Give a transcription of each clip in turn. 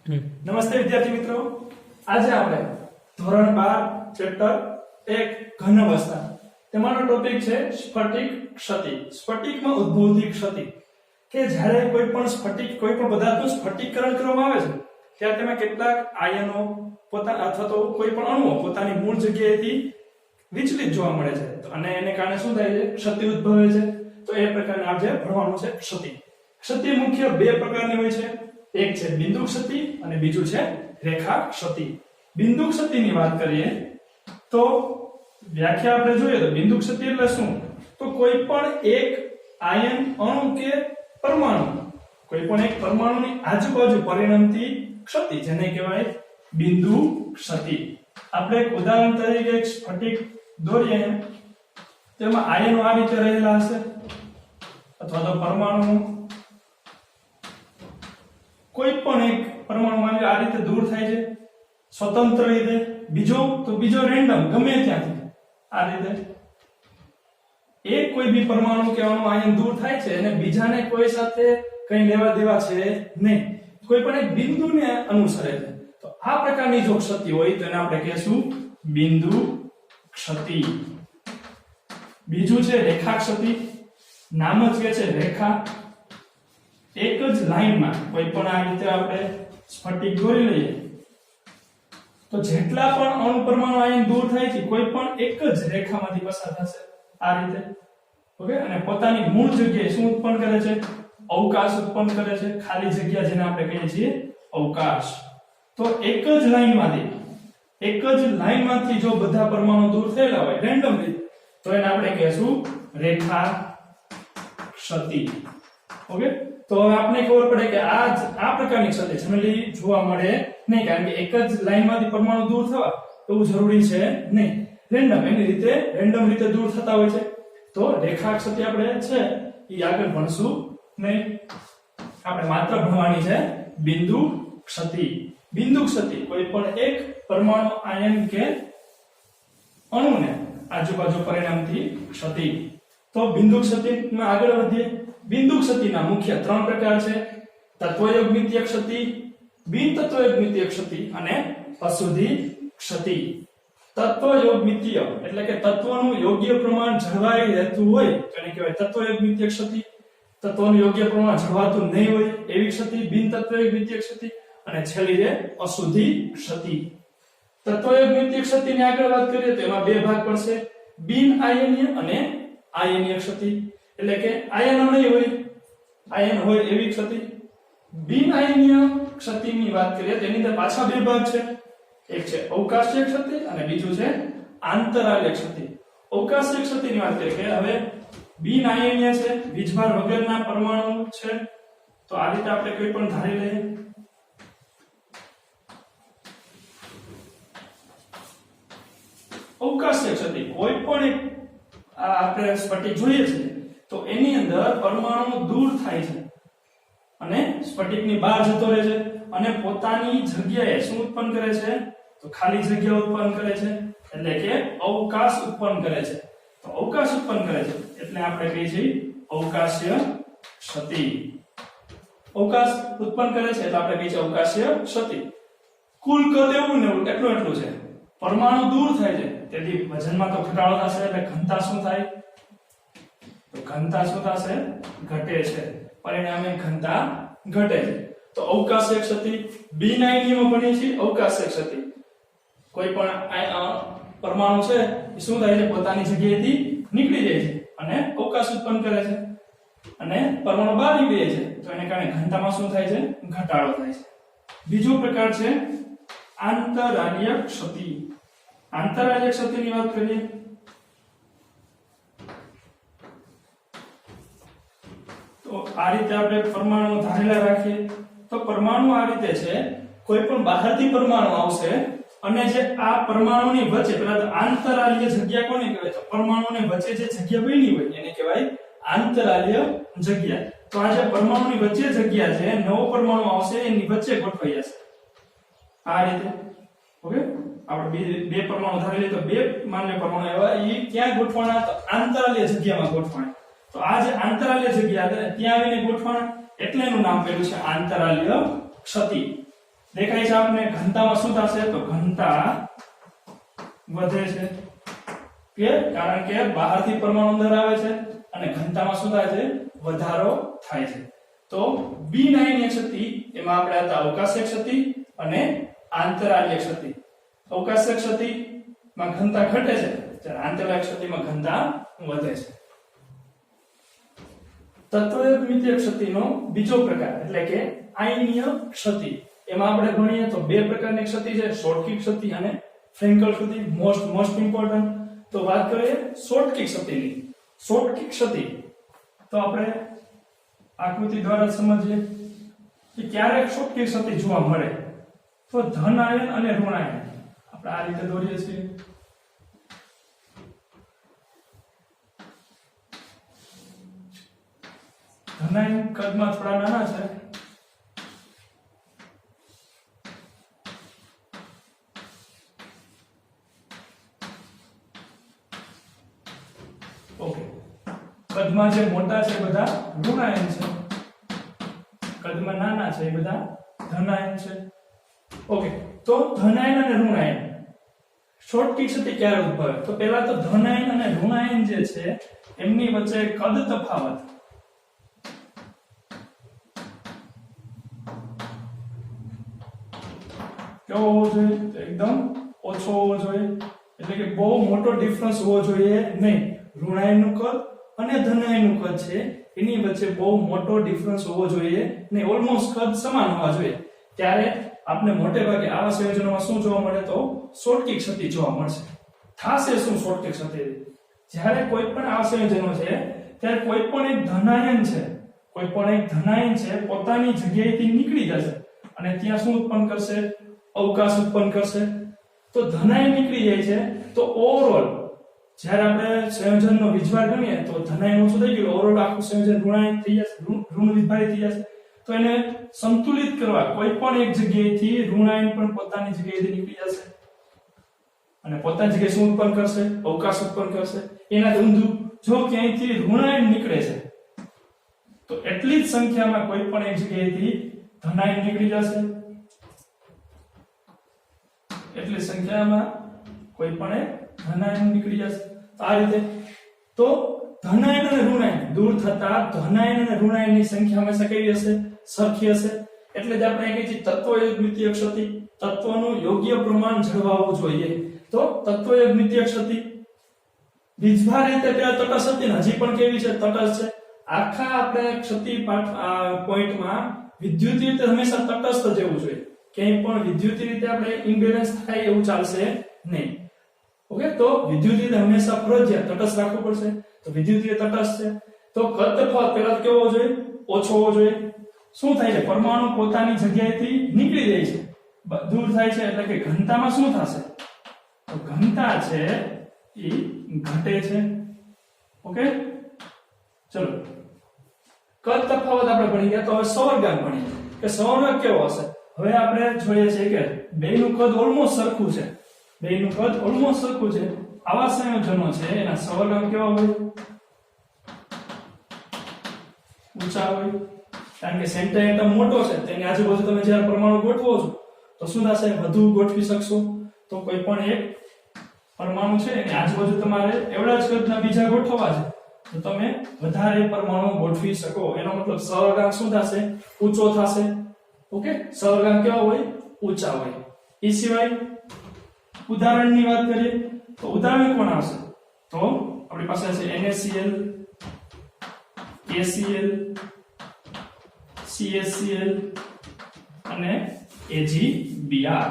નમસ્તે વિદ્યાર્થી મિત્રો, આજે આપણે ધોરણ 12 ચેપ્ટર 1 ઘન અવસ્થા તેમાંનો ટોપિક છે સ્ફટિક ક્ષતિ. સ્ફટિકમાં ઉદ્ભવતી ક્ષતિ કે જ્યારે કોઈ પણ સ્ફટિક કોઈ પણ પદાર્થનું સ્ફટિકીકરણ કરવામાં આવે છે ત્યારે તેમાં કેટલાક આયનો પોતાના અથવા તો કોઈ પણ અણુઓ પોતાની મૂળ જગ્યાએથી વિચલિત જોવા મળે છે અને એને કારણે શું થાય છે? ક્ષતિ ઉદ્ભવે છે. તો એ પ્રકારના આજે ભણવાનું છે ક્ષતિ. ક્ષતિ મુખ્ય બે પ્રકારની હોય છે. એક છે બિંદુ ક્ષતિ અને બીજું છે રેખા ક્ષતિ. બિંદુ ક્ષતિની વાત કરીએ તો વ્યાખ્યા આપણે જોઈએ તો બિંદુ ક્ષતિ એટલે શું? તો કોઈ પણ એક આયન અણુ કે પરમાણુ કોઈ પણ એક પરમાણુની આજુબાજુ પરિણમતી ક્ષતિ જેને કહેવાય બિંદુ ક્ષતિ. આપણે એક ઉદાહરણ તરીકે એક સ્ફટિક દોરીએ તેમાં આયનો આ રીતે રહેલા હશે અથવા તો પરમાણુ કોઈ પણ એક પરમાણુ આ રીતે દૂર થાય છે સ્વતંત્ર રીતે, બીજો રેન્ડમ ગમે ત્યાંથી આ રીતે એક કોઈ બી પરમાણુ કે અણુ આયન દૂર થાય છે અને બીજાને કોઈ સાથે કંઈ લેવા દેવા છે નહીં, કોઈ પણ એક બિંદુને અનુસરે છે. તો આ પ્રકારની જો ક્ષતિ હોય તો એને આપણે કહેશું બિંદુ ક્ષતિ. બીજું છે રેખા ક્ષતિ. નામ જ કે છે રેખા. એક જ લાઈનમાં કોઈ પણ આ રીતે આપણે સ્ફટિક દોરી લઈએ તો જેટલા પણ અણુ પરમાણુ આયન દૂર થાય છે કોઈ પણ એક જ રેખામાંથી પસાર થશે આ રીતે. ઓકે, અને પોતાની મૂળ જગ્યાએ શું ઉત્પન્ન કરે છે? અવકાશ ઉત્પન્ન કરે છે, ખાલી જગ્યા જેને આપણે કહીએ છીએ અવકાશ. તો એક જ લાઈનમાંથી જો બધા પરમાણુ દૂર થયેલા હોય રેન્ડમલી તો એને આપણે કહેશું રેખા ક્ષતિ. ઓકે, તો આપણે ખબર પડે કે આ પ્રકારની ક્ષતિ જનરલી જોવા મળે નહીં, કારણ કે એક જ લાઈનમાંથી પરમાણુ દૂર થવા એવું જરૂરી છે નહીં. રેન્ડમ રીતે દૂર થતા હોય છે. તો રેખા ક્ષતિ આપણે છે એ આગળ ભણશું નહીં. આપણે માત્ર ભણવાની છે બિંદુ ક્ષતિ. બિંદુ ક્ષતિ કોઈ પણ એક પરમાણુ આયન કે અણુને આજુબાજુ પરિણમતી ક્ષતિ. તો બિંદુ ક્ષતિમાં આગળ વધીએ. બિંદુ ક્ષતિના મુખ્ય ત્રણ પ્રકાર છે: તત્વયોગમિતીય ક્ષતિ, બિન તત્વયોગમિતીય ક્ષતિ અને અશુદ્ધિ ક્ષતિ. તત્વયોગમિતીય એટલે કે તત્વનું યોગ્ય પ્રમાણ જળવાઈ રહેતું હોય તો એને કહેવાય તત્વયોગમિતીય ક્ષતિ. તત્વનું યોગ્ય પ્રમાણ જળવાતું નહીં હોય એવી ક્ષતિ બિન તત્વયોગમિતીય ક્ષતિ. અને છેલ્લી છે અશુદ્ધિ ક્ષતિ. તત્વયોગમિતીય ક્ષતિની આગળ વાત કરીએ તો એમાં બે ભાગ પડશે: બિન આયનીય અને આયનીય ક્ષતિ. એટલે કે આયનો નહીં હોય, આયન હોય એવી ક્ષતિ. બિન આયનીય ક્ષતિની વાત કરીએ તેની અંદર પાછા બે ભાગ છે. એક છે અવકાશીય ક્ષતિ અને બીજું છે આંતરાલીય ક્ષતિ. અવકાશીય ક્ષતિની વાત કરીએ કે હવે બિન આયનીય છે, વીજભાર વગરના પરમાણુ છે, તો આ રીતે આપણે કોઈ પણ ધારી લઈએ. અવકાશીય ક્ષતિ કોઈ પણ એક આપણે સ્ફટિક જોઈએ છે તો એની અંદર પરમાણુ દૂર થાય છે અને સ્ફટિકની બહાર જતો રહે છે અને પોતાની જગ્યાએ શું ઉત્પન્ન કરે છે? તો ખાલી જગ્યા ઉત્પન્ન કરે છે, એટલે કે અવકાશ ઉત્પન્ન કરે છે. તો અવકાશ ઉત્પન્ન કરે છે એટલે આપણે કહીએ છીએ અવકાશીય ક્ષતિ. અવકાશ ઉત્પન્ન કરે છે એટલે આપણે કહીએ છીએ અવકાશીય ક્ષતિ. કુલ કદ એવું ને એટલું છે. પરમાણુ દૂર થાય છે તેથી વજનમાં તો ઘટાડો થશે એટલે ઘનતા શું થાય? તો ઘનતા શું થશે? ઘટે છે. પરિણામે ઘનતા ઘટે છે. તો અવકાશીય ક્ષતિ. બિન આયનીયમાં ભણીએ છીએ અવકાશીય ક્ષતિ. કોઈ પણ પરમાણુ છે એ શું થાય છે? પોતાની જગ્યાએથી નીકળી જાય છે અને અવકાશ ઉત્પન્ન કરે છે અને પરમાણુ બહાર નીકળી જાય છે તો એને કારણે ઘનતામાં શું થાય છે? ઘટાડો થાય છે. બીજો પ્રકાર છે આંતરાલીય ક્ષતિ. આંતરાલીય ક્ષતિની વાત કરીએ તો આ રીતે આપણે પરમાણુ ધારેલા રાખીએ તો પરમાણુ આ રીતે છે. કોઈ પણ બહારથી પરમાણુ આવશે અને જે આ પરમાણુની વચ્ચે પેલા તો આંતરાલીય જગ્યા કોને કહેવાય? તો પરમાણુની વચ્ચે જે જગ્યા બની હોય એને કહેવાય આંતરાલીય જગ્યા. તો આ જે પરમાણુની વચ્ચે જગ્યા છે, નવો પરમાણુ આવશે એની વચ્ચે ગોઠવાઈ જશે આ રીતે. ઓકે, આપણે બે પરમાણુ ધારી લઈએ તો બે માન્ય પરમાણુ એવા એ ક્યાં ગોઠવાના? તો આંતરાલીય જગ્યામાં ગોઠવાના. તો આ જે આંતરાલીય જગ્યા ત્યાં આવીને ગોઠવાના એટલે એનું નામ પડ્યું છે આંતરાલીય ક્ષતિ. દેખાય છે આપને ઘનતામાં શું થશે તો ઘનતા વધે છે કે કારણ કે બહારથી પરમાણુ અંદર આવે છે અને ઘનતામાં શું થાય છે વધારો થાય છે તો બિનાયનીય ક્ષતિ એમાં આપણે હતા અવકાશીય ક્ષતિ અને આંતરાલીય ક્ષતિ અવકાશીય ક્ષતિમાં ઘનતા ઘટે છે જ્યારે આંતરાલીય ક્ષતિમાં ઘનતા વધે છે તત્વયુગ્મિતીય ક્ષતિનો બીજો પ્રકાર એટલે કે આયનીય ક્ષતિ એમાં આપણે ભણીએ તો બે પ્રકારની ક્ષતિ છે શોર્ટકી ક્ષતિ અને ફ્રેન્કલ ક્ષતિ મોસ્ટ ઇમ્પોર્ટન્ટ તો વાત કરીએ શોર્ટકી ક્ષતિની શોર્ટકી ક્ષતિ તો આપણે આકૃતિ દ્વારા સમજીએ કે ક્યારેક શોર્ટકી ક્ષતિ જોવા મળે તો ધન આયન અને ઋણ આયન આપણે આ રીતે દોરીએ છીએ ધન આયન કદમાં થોડા નાના છે ઓકે કદમાં જે મોટા છે બધા ઋણ આયન છે કદમાં નાના છે એ બધા ધન આયન છે ઓકે તો ધન આયન અને ઋણ આયન શોર્ટકી ક્ષતિ ક્યારે ઉદ્ભવે તો પહેલા તો ધન આયન અને ઋણ આયન જે છે એમની વચ્ચે કદ તફાવત કેવો હોવો જોઈએ તો એકદમ ઓછો હોવો જોઈએ એટલે કે બહુ મોટો ડિફરન્સ હોવો જોઈએ નહીં ઋણ આયનનું કદ અને ધન આયનનું કદ છે એની વચ્ચે બહુ મોટો ડિફરન્સ હોવો જોઈએ ને ઓલમોસ્ટ કદ સમાન હોવા જોઈએ ત્યારે આપણે મોટે ભાગે આવા સંયોજનોમાં શું જોવા મળે તો શોર્ટકી ક્ષતિ જોવા મળશે થાશે શું શોર્ટકી ક્ષતિ જ્યારે કોઈ પણ આવા સંયોજનો છે ત્યારે કોઈ પણ એક ધનાયન છે પોતાની જગ્યાએથી નીકળી જશે અને ત્યાં શું ઉત્પન્ન કરશે અવકાશ ઉત્પન્ન કરશે તો ધનાયન નીકળી જાય છે તો ઓવરઓલ જ્યારે આપણે સંયોજનનો વીજભાર ગણીએ તો ધનાયન ઓછું થઈ ગયું ઓવરઓલ આખું સંયોજન ઋણાયન થઈ જશે ઋણ વીજભારી થઈ જશે તો એને સંતુલિત કરવા કોઈ પણ એક જગ્યાએથી ઋણાયન પણ પોતાની જગ્યાએથી નીકળી જશે અને પોતાની જગ્યાએ શું ઉત્પન્ન કરશે અવકાશ ઉત્પન્ન કરશે એનાથી ઊંધું જો ક્યાંયથી ઋણાયન નીકળે છે તો એટલી જ સંખ્યામાં કોઈ પણ એક જગ્યાએથી ધનાયન નીકળી જશે એટલી સંખ્યામાં કોઈ પણ એક ધનાયન નીકળી જશે આ રીતે તો ધનાયન અને ઋણાયન દૂર થતા ધનાયન અને ઋણાયનની સંખ્યા હંમેશા કેવી હશે સરખી હશે એટલે જ આપણે કહીએ છીએ તત્વયુગ્મિતીય ક્ષતિ તત્વનું યોગ્ય પ્રમાણ જળવાવું જોઈએ તો તત્વયુગ્મિતીય ક્ષતિ વીજભાર રીતે પેલા તટસ્થ હતી ને હજી પણ કેવી છે તટસ્થ છે આખા આપણે ક્ષતિ પોઈન્ટમાં વિદ્યુતીય રીતે હંમેશા તટસ્થ જવું જોઈએ ક્યાંય પણ વિદ્યુતીય રીતે આપણે ઇમ્બેલેન્સ થાય એવું ચાલશે નહીં ઓકે તો વિદ્યુતીય રીતે હંમેશા ફરજિયાત તટસ્થ રાખવું પડશે તો વિદ્યુતીય તટસ્થ છે તો કદ તફાવત પહેલા કેવો હોવો જોઈએ ઓછો હોવો જોઈએ શું થાય છે પરમાણુ પોતાની જગ્યાએથી નીકળી જાય છે દૂર થાય છે એટલે કે ઘનતામાં શું થશે તો ઘનતા છે એ ઘટે છે ઓકે ચલો કદ તફાવત આપણે ભણી ગયા તો હવે સંવર્ગાંક ભણીએ કે સંવર્ગાંક કેવો હશે હવે આપણે જોઈએ છે કે બેયનું કદ ઓલમોસ્ટ સરખું છે આવા સંયોજનો છે એના સંવર્ગાંક કેવા હોય ઊંચા હોય કારણ કે સેન્ટર એટમ મોટો છે તેની આજુબાજુ તમે જ્યારે પરમાણુ ગોઠવો છો તો શું થશે વધુ ગોઠવી શકશો તો કોઈ પણ એક પરમાણુ છે એની આજુબાજુ તમારે એવડા જ કદના બીજા ગોઠવવા છે તો તમે વધારે પરમાણુ ગોઠવી શકો એનો મતલબ સંવર્ગાંક શું થશે ઊંચો થશે ઓકે સંવર્ગાંક કેવા હોય ઊંચા હોય એ સિવાય ઉદાહરણની વાત કરીએ તો ઉદાહરણ કોણ આવશે તો આપણી પાસે છે NaCl KCl CaCl અને AgBr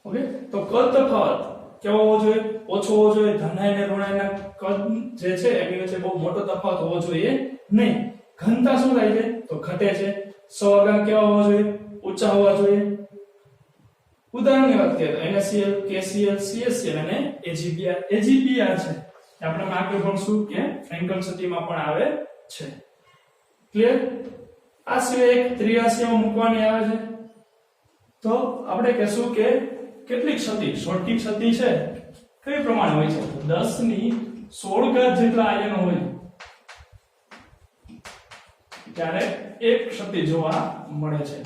ઓકે તો કદ તફાવત કેવો હોવો જોઈએ ઓછો હોવો જોઈએ ધનાયન અને ઋણાયનના કદ જે છે એની વચ્ચે બહુ મોટો તફાવત હોવો જોઈએ નહીં ઘનતા શું થાય છે તો ઘટે છે સંવર્ગાંક કેવા હોવા જોઈએ ઊંચા હોવા જોઈએ ઉદાહરણની વાત કરીએ તો NaCl KCl CaCl અને AgBr છે આપણે આગળ ભણશું કે ફ્રેન્કલ ક્ષતિમાં પણ આવે છે ક્લિયર આ સિવાય એક ત્રિરાશીમાં મૂકવાની આવે છે તો આપણે કહેશું કે કેટલી ક્ષતિ શોર્ટકી ક્ષતિ છે કઈ પ્રમાણે હોય છે 10 ની 16 ઘાત જેટલા આયનો હોય ત્યારે એક ક્ષતિ જોવા મળે છે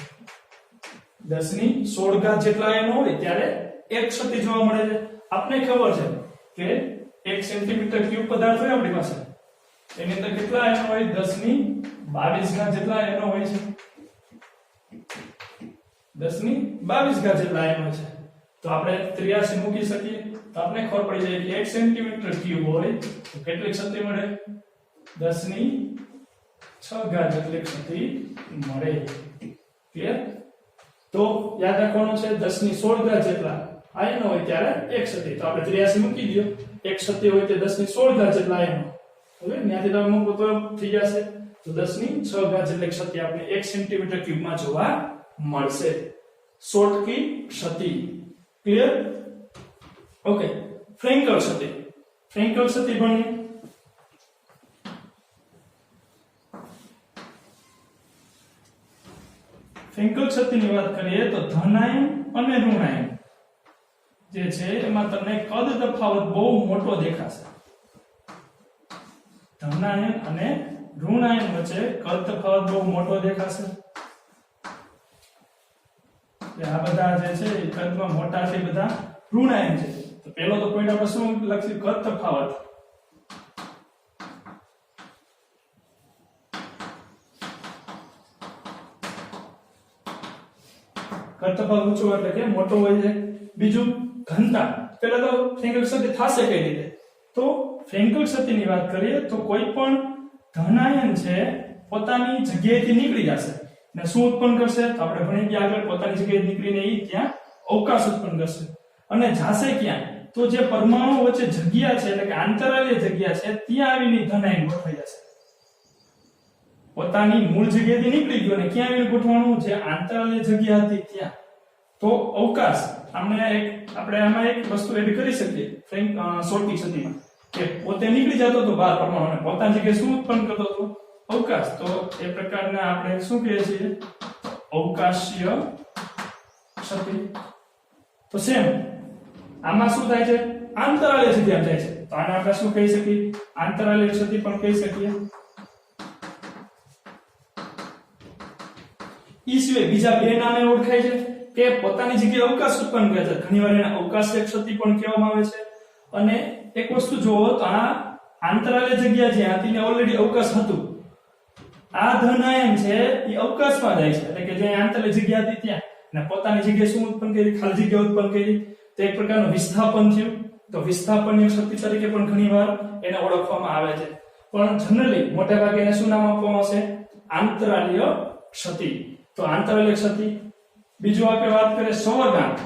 10 ની 16 ઘાત જેટલા આયનો હોય ત્યારે એક ક્ષતિ જોવા મળે છે આપને ખબર છે કે 1 સેન્ટીમીટર ક્યુબ પદાર્થ હોય આપણી પાસે એની અંદર કેટલા આયનો હોય 10 ની 22 ઘાત જેટલા આયનો હોય છે 10 ની 22 ઘાત જેટલા આયનો છે તો આપણે 83 મૂકી શકીએ તો આપણે ખબર પડી જાય કે 1 સેન્ટીમીટર ક્યુબ હોય તો કેટલી ક્ષતિ મળે 10 ની 6 ઘાત જેટલી ક્ષતિ મળે ક્લિયર તો યાદ રાખવાનું છે 10 ની 16 ઘાત જેટલા આયનો હોય ત્યારે એક ક્ષતિ તો આપણે 83 મૂકી દયો એક ક્ષતિ હોય તે 10 ની 16 ઘાત જેટલા આયનો હવે ન્યાથી તમે મૂકો તો થઈ જશે તો 10 ની 6 ઘાત જેટલી ક્ષતિ આપણે 1 સેન્ટીમીટર ક્યુબમાં જોવા મળશે શોર્ટકી ક્ષતિ ક્લિયર ઓકે ફ્રેન્કલ ક્ષતિ ભણીએ ફ્રેન્કલ ક્ષતિની વાત કરીએ તો ધનાયન અને ઋણાયન જે છે એમાં તમને કદ તફાવત બહુ મોટો દેખાશે ધનાયન અને ઋણાયન વચ્ચે કદ તફાવત બહુ મોટો દેખાશે આ બધા જે છે એ કદમાં મોટા છે બધા ઋણાયન છે તો પહેલો તો પોઈન્ટ આપણે શું લખશું કદ તફાવત કદ તફાવત ઊંચો એટલે કે મોટો હોય છે બીજું ઘનતા પહેલા તો ફ્રેન્કલ ક્ષતિ થશે કઈ રીતે તો ફ્રેન્કલ ક્ષતિની વાત કરીએ તો કોઈ પણ ધનાયન છે પોતાની જગ્યાએથી નીકળી જશે ને શું ઉત્પન્ન કરશે તો આપણે ભણી ગયા આગળ પોતાની જગ્યાએ નીકળીને ઈ ત્યાં અવકાશ ઉત્પન્ન કરશે અને જાશે ક્યાં તો જે પરમાણુ વચ્ચે જગ્યા છે એટલે કે આંતરાલીય જગ્યા છે ત્યાં આવીને ધનાયન ગોઠવાઈ જશે પોતાની મૂળ જગ્યાએથી નીકળી ગયો ને ક્યાં આવીને ગોઠવાનું જે આંતરાલીય જગ્યા હતી ત્યાં તો અવકાશ આપણે આમાં એક વસ્તુ એડ કરી શકીએ શોર્ટકી ક્ષતિમાં કે પોતે નીકળી જતો તો બહાર પરમાણુ અને પોતાની જગ્યાએ શું ઉત્પન્ન કરતો હતો અવકાશ તો એ પ્રકારના આપણે શું કહીએ છીએ અવકાશીય ક્ષતિ તો સેમ આમાં શું થાય છે આંતરાલીય જગ્યા જાય છે તો આને આપણે શું કહી શકીએ આંતરાલીય ક્ષતિ પણ કહી શકીએ ઈ સિવાય બીજા બે નામે ઓળખાય છે કે પોતાની જગ્યાએ અવકાશ ઉત્પન્ન કરે છે ઘણીવાર એને અવકાશીય ક્ષતિ પણ કહેવામાં આવે છે અને એક વસ્તુ જોવો તો આ આંતરાલીય જગ્યા જે હતી ને ઓલરેડી અવકાશ હતું આ ધનાયન છે એ અવકાશમાં જાય છે એટલે કે જે આંતરાલીય જગ્યા હતી ત્યાં ને પોતાની જગ્યાએ શું ઉત્પન્ન કરી ખાલી જગ્યા ઉત્પન્ન કરી તો એક પ્રકારનું વિસ્થાપન થયું તો વિસ્થાપનીય ક્ષતિ તરીકે પણ ઘણીવાર એને ઓળખવામાં આવે છે પણ જનરલી મોટે ભાગે એને શું નામ આપવામાં આવશે આંતરાલીય ક્ષતિ તો આંતરાલીય ક્ષતિ બીજું આપણે વાત કરીએ સંવર્ગાંક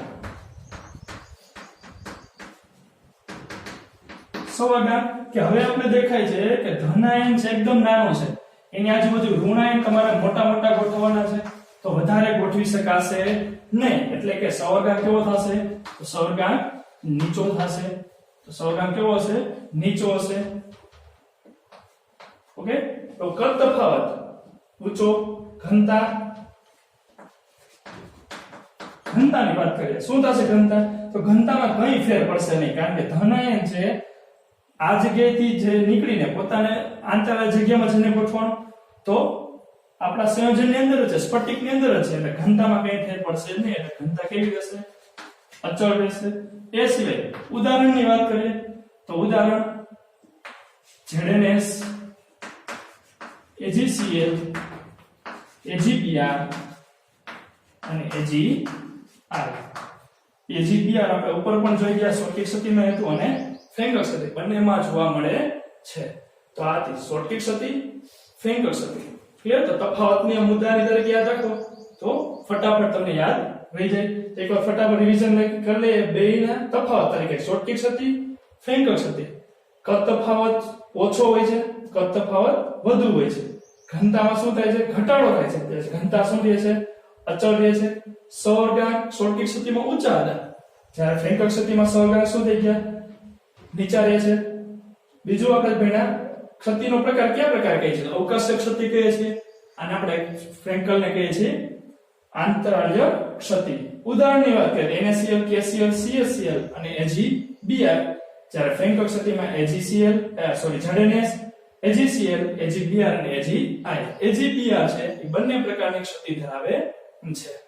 કે હવે આપણે દેખાય છે કે ધનાયન છે એકદમ નાનો છે એની આજુબાજુ ઋણાયન તમારે મોટા મોટા ગોઠવવાના છે તો વધારે ગોઠવી શકાશે નહીં એટલે કે સંવર્ગાંક કેવો થશે તો સંવર્ગાંક નીચો થશે તો સંવર્ગાંક કેવો હશે નીચો હશે ઓકે તો કદ તફાવત ઊંચો ઘનતાની વાત કરીએ શું થશે ઘનતા તો ઘનતામાં કંઈ ફેર પડશે નહીં કારણ કે ધનાયન છે આ જગ્યાએથી જે નીકળીને પોતાને આંતરાલીય જગ્યામાં જઈને ગોઠવવાનું તો આપણા સંયોજનની અંદર છે સ્ફટિકની અંદર છે એટલે ઘનતામાં કંઈ ફેર પડશે નહીં એટલે ઘનતા કેવી રહેશે અચળ રહેશે એ સિવાય ઉદાહરણની વાત કરીએ તો ઉદાહરણ ZnS AgCl AgBr અને AgR આપણે ઉપર પણ જોઈ ગયા શોર્ટકી ક્ષતિમાં હતું અને ફ્રેન્કલ ક્ષતિ બંનેમાં જોવા મળે છે તો આ હતી શોર્ટકી ક્ષતિ ફ્રેન્કલ ક્ષતિ ક્લિયર તો તફાવતની મુદ્દાની તરીકે યાદ રાખો તો ફટાફટ તમને યાદ રહી જાય એકવાર ફટાફટ રિવિઝન કરી લઈએ બેયના તફાવત તરીકે શોર્ટકી ક્ષતિ ફ્રેન્કલ ક્ષતિ કદ તફાવત ઓછો હોય છે કદ તફાવત વધુ હોય છે ઘનતામાં શું થાય છે ઘટાડો થાય છે ઘનતા શું રહે છે અચળ રહે છે સંવર્ગાંક શોર્ટકી ક્ષતિમાં ઊંચા હતા જ્યારે ફ્રેન્કલ ક્ષતિમાં સંવર્ગાંક શું થઈ ગયા નીચા રહે છે બીજું આપણે ભણ્યા ક્ષતિનો પ્રકાર કયા પ્રકાર કહીએ છીએ અવકાશીય ક્ષતિ કહીએ છીએ અને આપણે ફ્રેન્કલને કહીએ છીએ આંતરાલીય ક્ષતિ ઉદાહરણની વાત કરીએ NaCl KCl CaCl અને AgBr જ્યારે ફ્રેન્કલ ક્ષતિમાં ZnS AgCl, AgBr અને AgI. AgBr છે એ બંને પ્રકારની ક્ષતિ ધરાવે છે.